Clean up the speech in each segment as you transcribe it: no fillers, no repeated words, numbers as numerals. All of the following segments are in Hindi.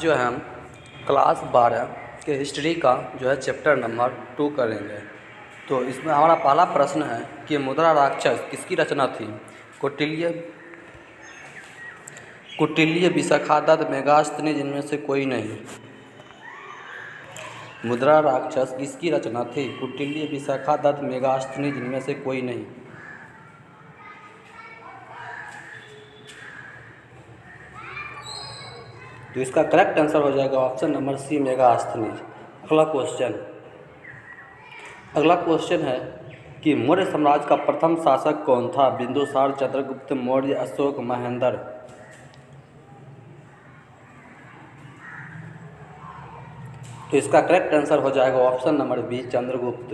जो है हम क्लास 12 के हिस्ट्री का जो है चैप्टर नंबर 2 करेंगे। तो इसमें हमारा पहला प्रश्न है कि मुद्रा राक्षस किसकी रचना थी। कौटिल्य, विशाखादत्त, मेगास्थनी, जिनमें से कोई नहीं। मुद्रा राक्षस किसकी रचना थी। कौटिल्य, विशाखादत्त, मेगास्थनी, जिनमें से कोई नहीं। तो इसका करेक्ट आंसर हो जाएगा ऑप्शन नंबर सी, मेगास्थनी। अगला क्वेश्चन है कि मौर्य साम्राज्य का प्रथम शासक कौन था। बिंदुसार, चंद्रगुप्त मौर्य, अशोक, महेंद्र। तो इसका करेक्ट आंसर हो जाएगा ऑप्शन नंबर बी, चंद्रगुप्त।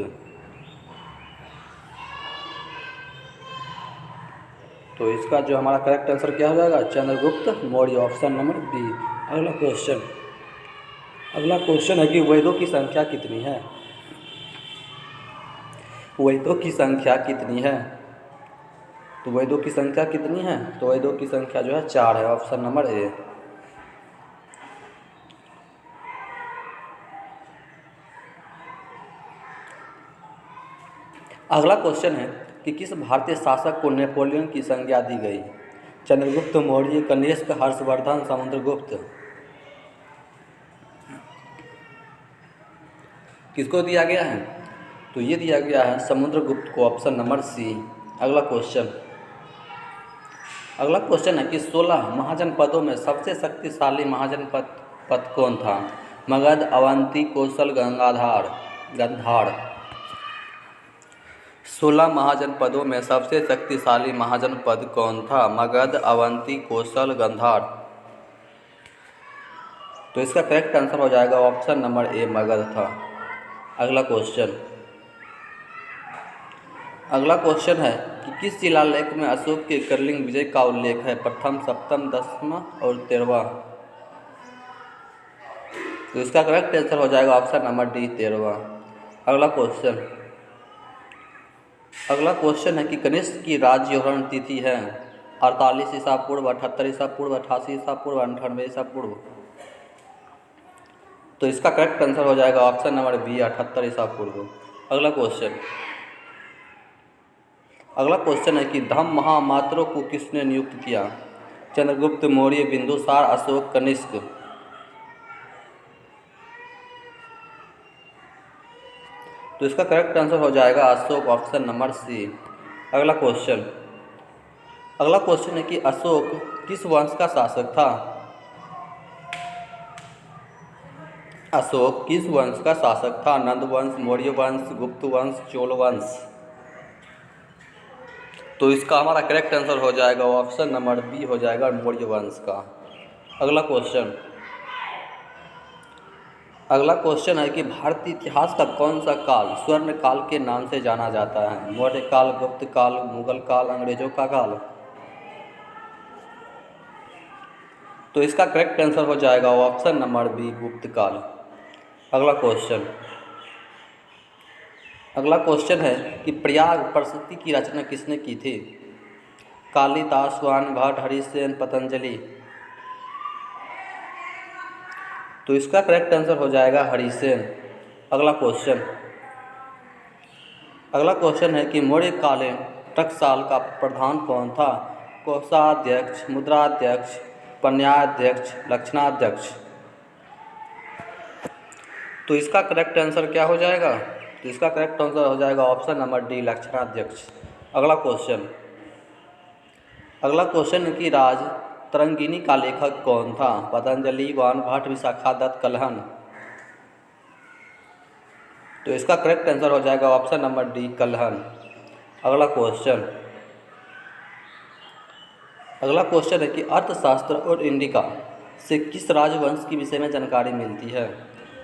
तो इसका जो हमारा करेक्ट आंसर क्या हो जाएगा, Chandragupta Maurya, option number B. अगला क्वेश्चन है कि वेदों की संख्या कितनी है। वेदों की संख्या कितनी है। तो वेदों की संख्या कितनी है, तो वेदों की संख्या जो है 4 है, ऑप्शन नंबर ए। अगला क्वेश्चन है कि किस भारतीय शासक को नेपोलियन की संज्ञा दी गई। चंद्रगुप्त मौर्य, कनिष्क, हर्षवर्धन, समुद्रगुप्त। किसको दिया गया है, तो ये दिया गया है समुद्रगुप्त को, ऑप्शन नंबर सी। अगला क्वेश्चन है कि 16 महाजनपदों में सबसे शक्तिशाली महाजनपद पद कौन था। मगध, अवंती, कौशल, गंधार। 16 महाजनपदों में सबसे शक्तिशाली महाजनपद कौन था। मगध, अवंती, कौशल, गंधार। तो इसका करेक्ट आंसर हो जाएगा ऑप्शन नंबर ए, मगध था। अगला क्वेश्चन है कि किस शिलालेख में अशोक के करलिंग विजय का उल्लेख है। प्रथम, सप्तम, 10वां और 13वां। तो इसका करेक्ट आंसर हो जाएगा ऑप्शन नंबर डी, 13वां। अगला क्वेश्चन है कि कनिष्क की राज्यहरण तिथि है। 48 ईसा पूर्व, 78 ईसा पूर्व, 88 ईसा पूर्व, 98 ईसा पूर्व। तो इसका करेक्ट आंसर हो जाएगा ऑप्शन नंबर बी, 78 ईसा पूर्व। अगला क्वेश्चन है कि धम्म महामात्रों को किसने नियुक्त किया। चंद्रगुप्त मौर्य, बिंदुसार, अशोक, कनिष्क। तो इसका करेक्ट आंसर हो जाएगा अशोक, ऑप्शन नंबर सी। अगला क्वेश्चन है कि अशोक किस वंश का शासक था। अशोक किस वंश का शासक था। नंद वंश, मौर्य वंश, गुप्त वंश, चोल वंश। तो इसका हमारा करेक्ट आंसर हो जाएगा ऑप्शन नंबर बी, हो जाएगा मौर्य वंश का। अगला क्वेश्चन है कि भारतीय इतिहास का कौन सा काल स्वर्ण काल के नाम से जाना जाता है। मौर्य काल, गुप्त काल, मुगल काल, अंग्रेजों का काल। तो इसका करेक्ट आंसर हो जाएगा ऑप्शन नंबर बी, गुप्त काल। अगला क्वेश्चन है कि प्रयाग प्रसूति की रचना किसने की थी। कालिदास, वान भट्ट, हरिसेन, पतंजलि। तो इसका करेक्ट आंसर हो जाएगा हरिसेन। अगला क्वेश्चन है कि मौर्य कालीन टकसाल का प्रधान कौन था। कोषाध्यक्ष, मुद्राध्यक्ष, पन्याध्यक्ष, लक्षणाध्यक्ष। तो इसका करेक्ट आंसर क्या हो जाएगा, तो इसका करेक्ट आंसर हो जाएगा ऑप्शन नंबर डी, लक्षणाध्यक्ष। अगला क्वेश्चन है कि राज तरंगिणी का लेखक कौन था। पतंजलि, वान भट्ट, विशाखादत्त, कल्हण। तो इसका करेक्ट आंसर हो जाएगा ऑप्शन नंबर डी, कल्हण। अगला क्वेश्चन है कि अर्थशास्त्र और इंडिका से किस राजवंश के विषय में जानकारी मिलती है।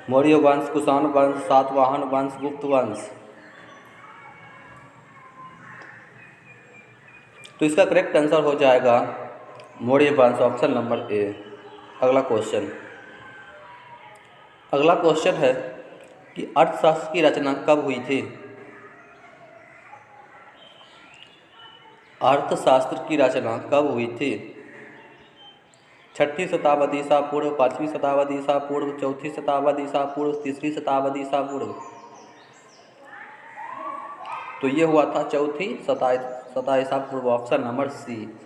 मौर्य वंश, कुषाण वंश, सातवाहन वंश, गुप्त वंश। तो इसका करेक्ट आंसर हो जाएगा मौर्य वंश, ऑप्शन नंबर ए। अगला क्वेश्चन है कि अर्थशास्त्र की रचना कब हुई थी। अर्थशास्त्र की रचना कब हुई थी। छठी शताब्दी ईसा पूर्व, 5वीं शताब्दी ईसा पूर्व, 4थी शताब्दी ईसा पूर्व, 3री शताब्दी ईसा पूर्व। तो ये हुआ था 4वीं शताब्दी ईसा पूर्व, ऑप्शन नंबर सी।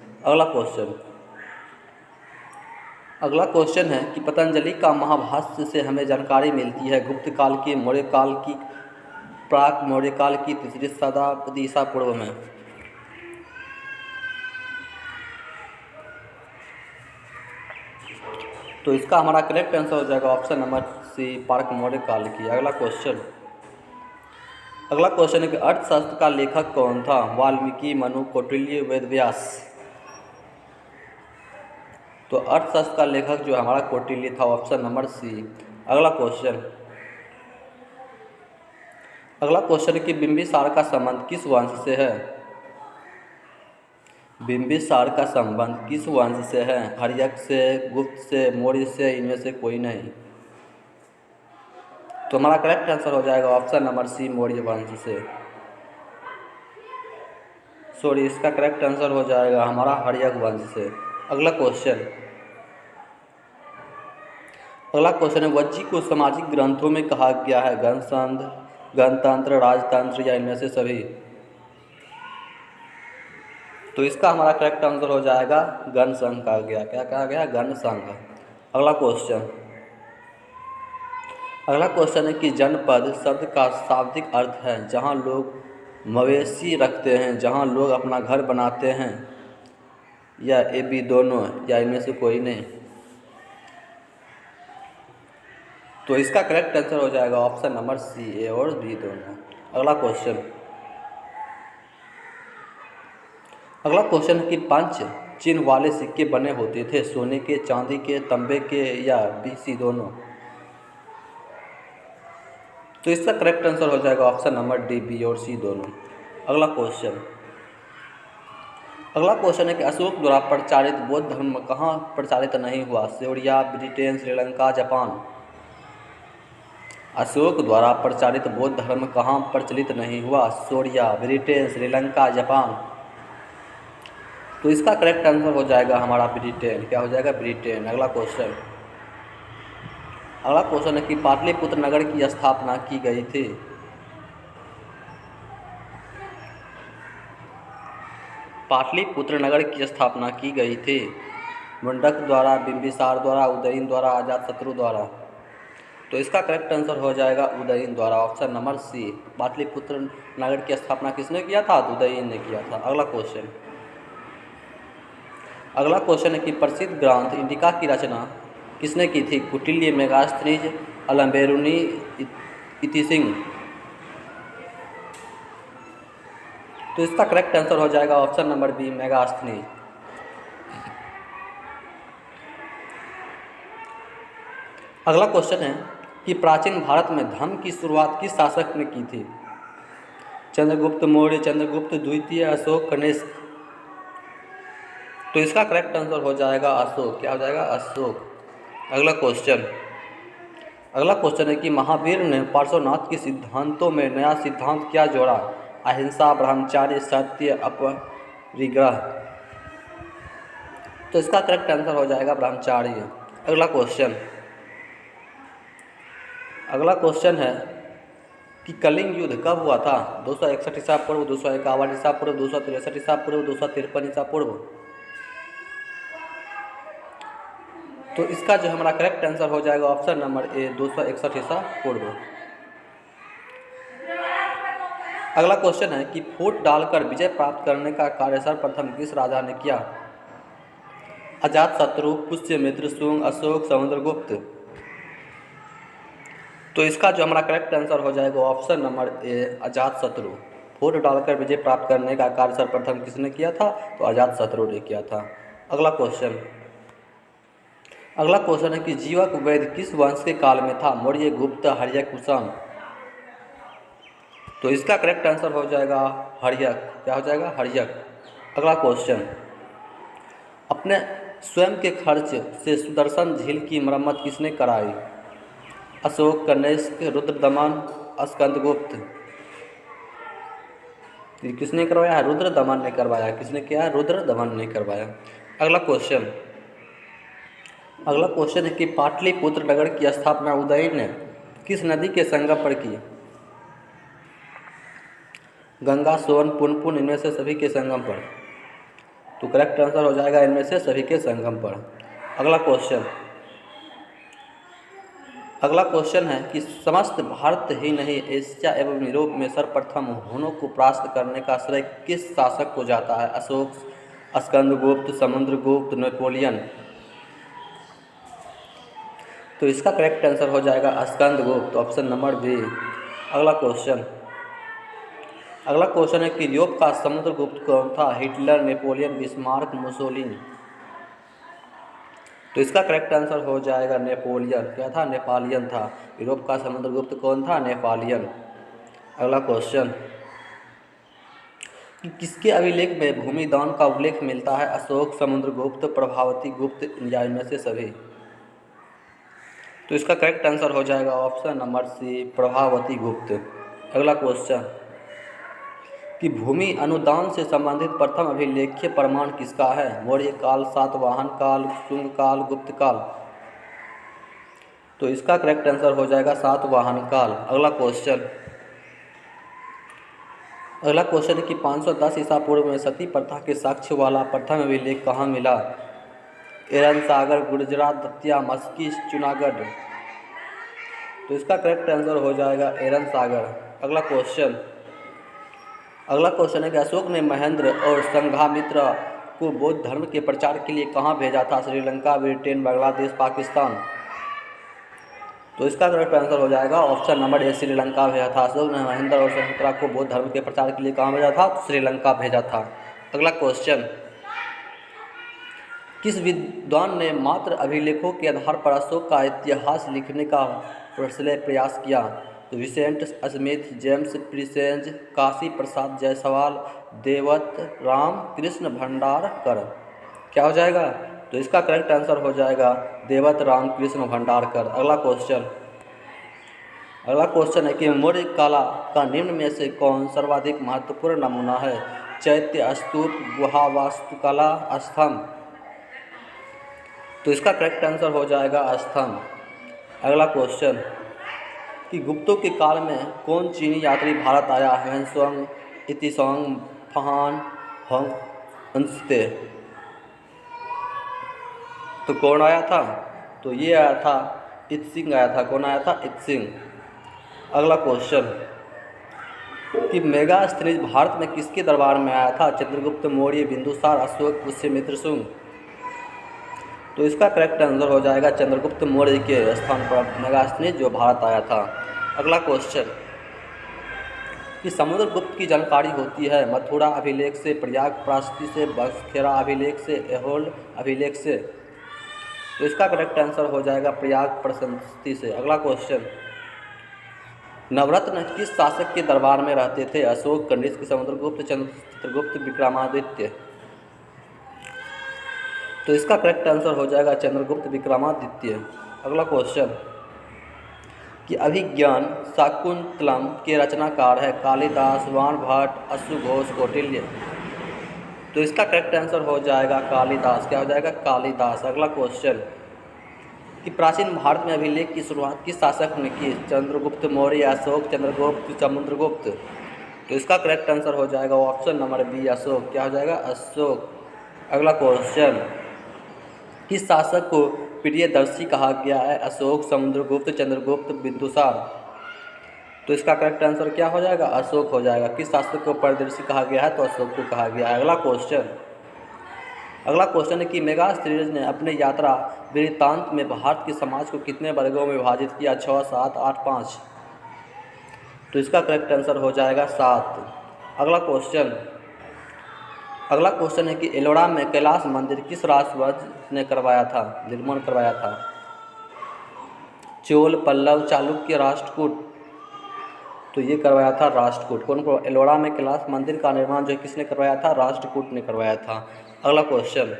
अगला क्वेश्चन है कि पतंजलि का महाभाष्य से हमें जानकारी मिलती है गुप्त काल की, मौर्य काल की, प्राक मौर्य काल की, 3री शताब्दी ईसा पूर्व में। तो इसका हमारा करेक्ट आंसर हो जाएगा ऑप्शन नंबर सी, प्राक मौर्य काल की। अगला क्वेश्चन है कि अर्थशास्त्र का लेखक कौन था? वाल्मीकि, मनु, कौटिल्य, वेदव्यास। तो अर्थशास्त्र का लेखक जो हमारा कौटिल्य था, ऑप्शन नंबर सी। अगला क्वेश्चन है कि बिंबिसार का संबंध किस वंश से है? बिंबिसार का संबंध किस वंश से है? हर्यक से, गुप्त से, मौर्य से, इनमें से कोई नहीं। तो हमारा करेक्ट आंसर हो जाएगा ऑप्शन नंबर सी, मौर्य वंश से। सॉरी, इसका करेक्ट आंसर हो जाएगा हमारा हर्यक वंश से। अगला क्वेश्चन है वज्जी को सामाजिक ग्रंथों में कहा गया है गणतंत्र, राजतंत्र या इनमें से सभी। तो इसका हमारा करेक्ट आंसर हो जाएगा गण संघ कहा गया। क्या कहा गया? गण संघ। अगला क्वेश्चन है कि जनपद शब्द का शाब्दिक अर्थ है जहाँ लोग मवेशी रखते हैं, जहाँ लोग अपना घर बनाते हैं, या ए बी दोनों, या इनमें से कोई नहीं। तो इसका करेक्ट आंसर हो जाएगा ऑप्शन नंबर सी, ए और बी दोनों। अगला क्वेश्चन है कि पंच चिन्ह वाले सिक्के बने होते थे सोने के, चांदी के, तांबे के, या बी सी दोनों। तो इसका करेक्ट आंसर हो जाएगा ऑप्शन नंबर डी, बी और सी दोनों। अगला क्वेश्चन है कि अशोक द्वारा प्रचारित बौद्ध धर्म कहाँ प्रचारित नहीं हुआ? सियोरिया, ब्रिटेन, श्रीलंका, जापान। अशोक द्वारा प्रचारित बौद्ध धर्म कहाँ प्रचलित नहीं हुआ? सियोरिया, ब्रिटेन, श्रीलंका, जापान। तो इसका करेक्ट आंसर हो जाएगा हमारा ब्रिटेन। क्या हो जाएगा? ब्रिटेन। अगला क्वेश्चन है कि पाटलिपुत्र नगर की स्थापना की गई थी। पाटलिपुत्र नगर की स्थापना की गई थी मुंडक द्वारा, बिंबिसार द्वारा, उदयन द्वारा, अजातशत्रु द्वारा। तो इसका करेक्ट आंसर हो जाएगा उदयन द्वारा, ऑप्शन नंबर सी। पाटलिपुत्र नगर की स्थापना किसने किया था? उदयन ने किया था। अगला क्वेश्चन है कि प्रसिद्ध ग्रंथ इंडिका की रचना किसने की थी? कौटिल्य, मेगास्थनीज, अलम्बेरुनी, इतिसिंह। तो इसका करेक्ट आंसर हो जाएगा ऑप्शन नंबर बी, मेगास्थनीज। अगला क्वेश्चन है कि प्राचीन भारत में धर्म की शुरुआत किस शासक ने की थी? चंद्रगुप्त मौर्य, चंद्रगुप्त द्वितीय, अशोक, कनिष्क। तो इसका करेक्ट आंसर हो जाएगा अशोक। क्या हो जाएगा? अशोक। अगला क्वेश्चन है कि महावीर ने पार्श्वनाथ के सिद्धांतों में नया सिद्धांत क्या जोड़ा? अहिंसा, ब्रह्मचर्य, सत्य, अपरिग्रह। तो इसका करेक्ट आंसर हो जाएगा ब्रह्मचर्य। अगला क्वेश्चन है कि कलिंग युद्ध कब हुआ था? 261 ईसा पूर्व, 251 ईसा पूर्व, 263 ईसा पूर्व, 253 ईसा पूर्व। तो इसका जो हमारा करेक्ट आंसर हो जाएगा ऑप्शन नंबर ए, 261 ईसा पूर्व। अगला क्वेश्चन है कि फूट डालकर विजय प्राप्त करने का कार्य सर्वप्रथम किस राजा ने किया? अजातशत्रु, पुष्यमित्र, शुंग, अशोक, समुद्रगुप्त। तो इसका जो हमारा करेक्ट आंसर हो जाएगा ऑप्शन नंबर ए, अजातशत्रु। फूट डालकर विजय प्राप्त करने का कार्य सर्वप्रथम किसने किया था? तो अजातशत्रु ने किया था। अगला क्वेश्चन है कि जीवक वैद्य किस वंश के काल में था? मौर्य, गुप्त, हर्यक, कुषाण। तो इसका करेक्ट आंसर हो जाएगा हर्यक। क्या हो जाएगा? हर्यक। अगला क्वेश्चन, अपने स्वयं के खर्च से सुदर्शन झील की मरम्मत किसने कराई? अशोक, कनिष्क, रुद्रदमन, स्कंदगुप्त। किसने करवाया है? रुद्रदमन ने करवाया। किसने किया है? रुद्रदमन ने करवाया। अगला अगला क्वेश्चन है कि पाटलिपुत्र नगर की स्थापना उदयन ने किस नदी के संगम पर की? गंगा, सोन, पुनपुन, इनमें से सभी के संगम पर। तो करेक्ट आंसर हो जाएगा इनमें से सभी के संगम पर। अगला क्वेश्चन है कि समस्त भारत ही नहीं एशिया एवं यूरोप में सर्वप्रथम हुनों को परास्त करने का श्रेय किस शासक को जाता है? अशोक, स्कंदगुप्त, समुद्रगुप्त, नेपोलियन। तो इसका करेक्ट आंसर हो जाएगा स्कंदगुप्त, ऑप्शन नंबर बी। अगला क्वेश्चन है कि यूरोप का समुद्रगुप्त कौन था? Hitler, Napoleon, Bismarck, Mussolini. तो इसका करेक्ट आंसर हो जाएगा नेपोलियन। क्या था? नेपोलियन था। यूरोप का समुद्रगुप्त कौन था? नेपोलियन। अगला क्वेश्चन कि किसके अभिलेख में भूमिदान का उल्लेख मिलता है? अशोक, समुद्रगुप्त, प्रभावती गुप्त या इनमें से सभी। तो इसका करेक्ट आंसर हो जाएगा ऑप्शन नंबर सी, प्रभावती गुप्त। अगला क्वेश्चन कि भूमि अनुदान से संबंधित प्रथम अभिलेख्य प्रमाण किसका है? मौर्य काल, सातवाहन काल, शुंग काल, गुप्त काल। तो इसका करेक्ट आंसर हो जाएगा सातवाहन काल। अगला क्वेश्चन है कि 510 ईसा पूर्व में सती प्रथा के साक्ष्य वाला प्रथम अभिलेख कहाँ मिला? एरन सागर, गुजरात, दतिया, मस्की, जूनागढ़। तो इसका करेक्ट आंसर हो जाएगा एरन सागर। अगला क्वेश्चन है कि अशोक ने महेंद्र और संघामित्र को बौद्ध धर्म के प्रचार के लिए कहाँ भेजा था? श्रीलंका, ब्रिटेन, बांग्लादेश, पाकिस्तान। तो इसका करेक्ट आंसर हो जाएगा ऑप्शन नंबर ए, श्रीलंका भेजा था। अशोक ने महेंद्र और संघामित्र को बौद्ध धर्म के प्रचार के लिए कहाँ भेजा था? श्रीलंका भेजा था। अगला क्वेश्चन, किस विद्वान ने मात्र अभिलेखों के आधार पर अशोक का इतिहास लिखने का प्रयास किया? तो विसेंट स्मिथ, जेम्स प्रिसेंज, काशी प्रसाद जायसवाल, देवत राम कृष्ण भंडारकर। क्या हो जाएगा? तो इसका करेक्ट आंसर हो जाएगा देवत राम कृष्ण भंडारकर। अगला क्वेश्चन है कि मौर्य कला का निम्न में से कौन सर्वाधिक महत्वपूर्ण नमूना है? चैत्य, स्तूप, गुहा वास्तुकला, स्तंभ। तो इसका करेक्ट आंसर हो जाएगा स्तंभ। अगला क्वेश्चन कि गुप्तों के काल में कौन चीनी यात्री भारत आया? ह्वेनसांग, इतिसोंग, फहान, होंगत्से। तो कौन आया था? तो ये आया था इत्सिंग आया था। कौन आया था? इत्सिंग। अगला क्वेश्चन कि मेगास्थनीज भारत में किसके दरबार में आया था? चंद्रगुप्त मौर्य, बिंदुसार, अशोक, पुष्यमित्र, शुंग। तो इसका करेक्ट आंसर हो जाएगा चंद्रगुप्त मौर्य के स्थान पर मेगास्थनीज जो भारत आया था। अगला क्वेश्चन कि समुद्रगुप्त की जानकारी होती है मथुरा अभिलेख से, प्रयाग प्राशस्त्य से, बख्तियार अभिलेख से, ऐहोल अभिलेख से। तो इसका करेक्ट आंसर हो जाएगा प्रयाग प्राशस्त्य से। अगला क्वेश्चन, नवरत्न किस शासक के दरबार में रहते थे? अशोक, कनिष्क, समुद्रगुप्त, चित्रगुप्त, विक्रमादित्य। तो इसका करेक्ट आंसर हो जाएगा चंद्रगुप्त विक्रमादित्य। अगला क्वेश्चन कि अभिज्ञान शाकुंतलम के रचनाकार है? कालिदास, वाणभट्ट, अश्वघोष, कौटिल्य। तो इसका करेक्ट आंसर हो जाएगा कालिदास। क्या हो जाएगा? कालिदास। अगला क्वेश्चन कि प्राचीन भारत में अभिलेख की शुरुआत किस शासक ने की? चंद्रगुप्त मौर्य, अशोक, चंद्रगुप्त, समुद्रगुप्त। तो इसका करेक्ट आंसर हो जाएगा ऑप्शन नंबर बी, अशोक। क्या हो जाएगा? अशोक। अगला क्वेश्चन किस शासक को प्रियदर्शी कहा गया है? अशोक, समुद्रगुप्त, चंद्रगुप्त, बिंदुसार। तो इसका करेक्ट आंसर क्या हो जाएगा? अशोक हो जाएगा। किस शासक को प्रियदर्शी कहा गया है? तो अशोक को कहा गया है। अगला क्वेश्चन है कि मेगास्थनीज ने अपने यात्रा वृत्तांत में भारत के समाज को कितने वर्गों में विभाजित किया? 6, 7, 8, 5। तो इसका करेक्ट आंसर हो जाएगा 7। अगला क्वेश्चन है कि एलोरा में कैलाश मंदिर किस राजवंश ने निर्माण करवाया था? चोल, पल्लव, चालुक्य, राष्ट्रकूट। तो ये करवाया था राष्ट्रकूट। कौन को? एलोरा में कैलाश मंदिर का निर्माण जो किसने करवाया था? राष्ट्रकूट ने करवाया था। अगला क्वेश्चन,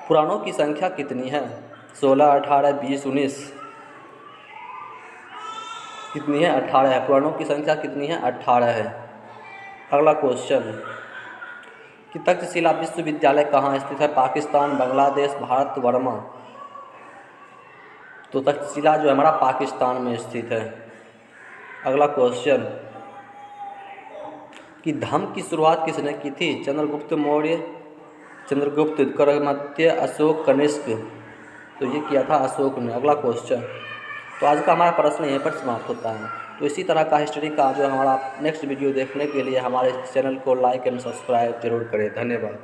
पुराणों की संख्या कितनी है? 16, 18, 20, 19। कितनी है? 18 है। पुराणों की संख्या कितनी है? 18 है। अगला क्वेश्चन कि तक्षशिला विश्वविद्यालय कहाँ स्थित है? पाकिस्तान, बांग्लादेश, भारत, बर्मा। तो तक्षशिला जो है हमारा पाकिस्तान में स्थित है। अगला क्वेश्चन कि धम्म की शुरुआत किसने की थी? चंद्रगुप्त मौर्य, चंद्रगुप्त, करमत्य, अशोक, कनिष्क। तो ये किया था अशोक ने। अगला क्वेश्चन, तो आज का हमारा प्रश्न यहीं पर समाप्त होता है। तो इसी तरह का हिस्ट्री का जो हमारा नेक्स्ट वीडियो देखने के लिए हमारे चैनल को लाइक एंड सब्सक्राइब जरूर करें। धन्यवाद।